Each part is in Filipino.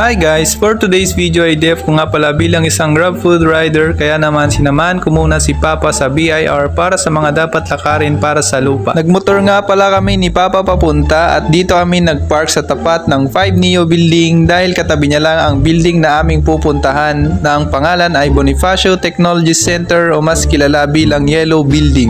Hi guys! For today's video ay def ko nga pala bilang isang GrabFood rider kaya naman sinamahan ko muna si Papa sa BIR para sa mga dapat lakarin para sa lupa. Nagmotor nga pala kami ni Papa papunta at dito kami nagpark sa tapat ng 5 Neo building dahil katabi niya lang ang building na aming pupuntahan na ang pangalan ay Bonifacio Technology Center o mas kilala bilang Yellow Building.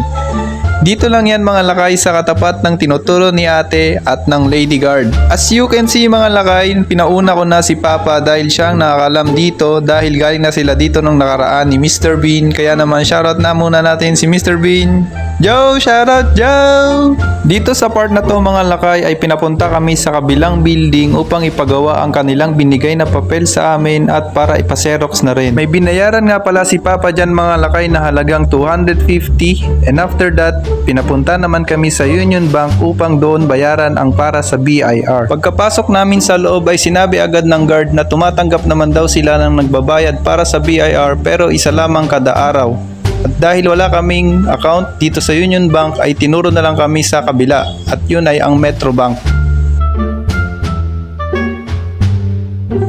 Dito lang yan mga lakay sa katapat ng tinuturo ni ate at ng lady guard. As you can see mga lakay, pinauna ko na si Papa dahil siya ang nakakalam dito dahil galing na sila dito nung nakaraan ni Mr. Bean. Kaya naman shoutout na muna natin si Mr. Bean. Joe! Shoutout Joe! Dito sa part na to mga lakay ay pinapunta kami sa kabilang building upang ipagawa ang kanilang binigay na papel sa amin at para ipaserox na rin. May binayaran nga pala si Papa dyan mga lakay na halagang 250 and after that pinapunta naman kami sa Union Bank upang doon bayaran ang para sa BIR. Pagkapasok namin sa loob ay sinabi agad ng guard na tumatanggap naman daw sila ng nagbabayad para sa BIR pero isa lamang kada araw. At dahil wala kaming account dito sa Union Bank ay tinuro na lang kami sa kabila at yun ay ang Metro Bank.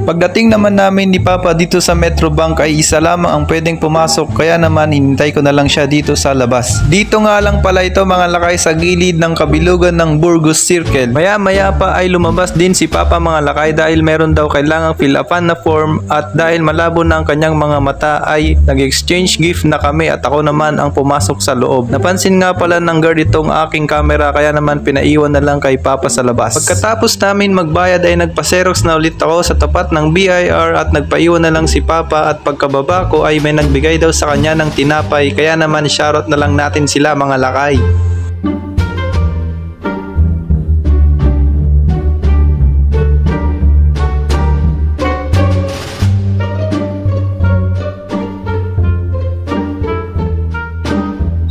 Pagdating naman namin ni Papa dito sa Metro Bank ay isa lamang ang pwedeng pumasok kaya naman hinintay ko na lang siya dito sa labas. Dito nga lang pala ito mga lakay sa gilid ng kabilugan ng Burgos Circle. Maya maya pa ay lumabas din si Papa mga lakay dahil meron daw kailangang fill upan na form at dahil malabo na ang kanyang mga mata ay nag-exchange gift na kami at ako naman ang pumasok sa loob. Napansin nga pala ng guard itong aking camera kaya naman pinaiwan na lang kay Papa sa labas. Pagkatapos namin magbayad ay nagpa-xerox na ulit ako sa tapat ng BIR at nagpaiwan na lang si Papa at pagkababa ko ay may nagbigay daw sa kanya ng tinapay kaya naman shoutout na lang natin sila mga lakay.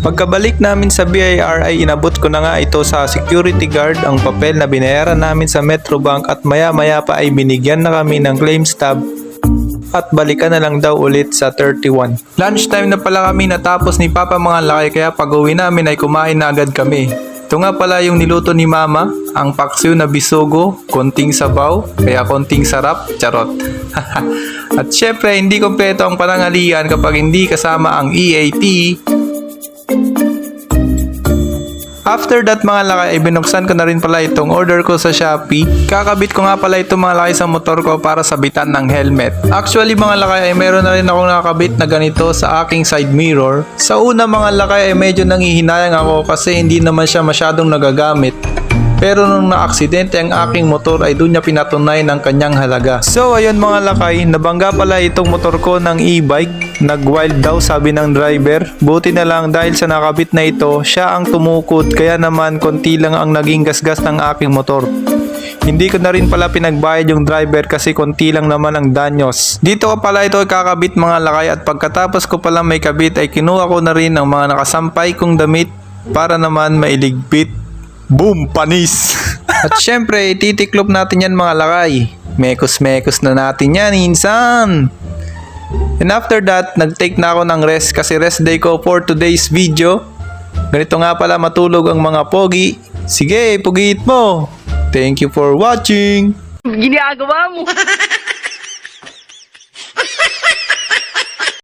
Pagkabalik namin sa BIR ay inabot ko na nga ito sa security guard ang papel na binayaran namin sa Metro Bank at maya maya pa ay binigyan na kami ng claim stub at balikan na lang daw ulit sa 31. Lunchtime na pala kami natapos ni Papa mga lakay kaya pag uwi namin ay kumain na agad kami. Ito nga pala yung niluto ni Mama, ang paksiw na bisogo, konting sabaw, kaya konting sarap, charot. At syempre hindi kompleto ang panangalian kapag hindi kasama ang EAT. After that mga lakay ay binuksan ko na rin pala itong order ko sa Shopee. Kakabit ko nga pala itong mga lakay sa motor ko para sabitan ng helmet. Actually mga lakay ay meron na rin akong nakakabit na ganito sa aking side mirror. Sa una mga lakay ay medyo nangihinayang ako kasi hindi naman siya masyadong nagagamit. Pero nung na-aksidente ang aking motor ay doon niya pinatunay ng kanyang halaga. So ayun mga lakay, nabangga pala itong motor ko ng e-bike. Nag-wild daw sabi ng driver. Buti na lang dahil sa nakabit na ito, siya ang tumukod kaya naman konti lang ang naging gasgas ng aking motor. Hindi ko na rin pala pinagbayad yung driver kasi konti lang naman ang danyos. Dito ko pala ito kakabit mga lakay at pagkatapos ko pala may kabit ay kinuha ko na rin ang mga nakasampay kong damit para naman mailigpit. Boom! Panis! At syempre, titiklop natin yan mga lakay. Mekos-mekos na natin yan, insan! And after that, nag-take na ako ng rest kasi rest day ko for today's video. Ganito nga pala matulog ang mga pogi. Sige, pugit mo! Thank you for watching! Ginagawa mo!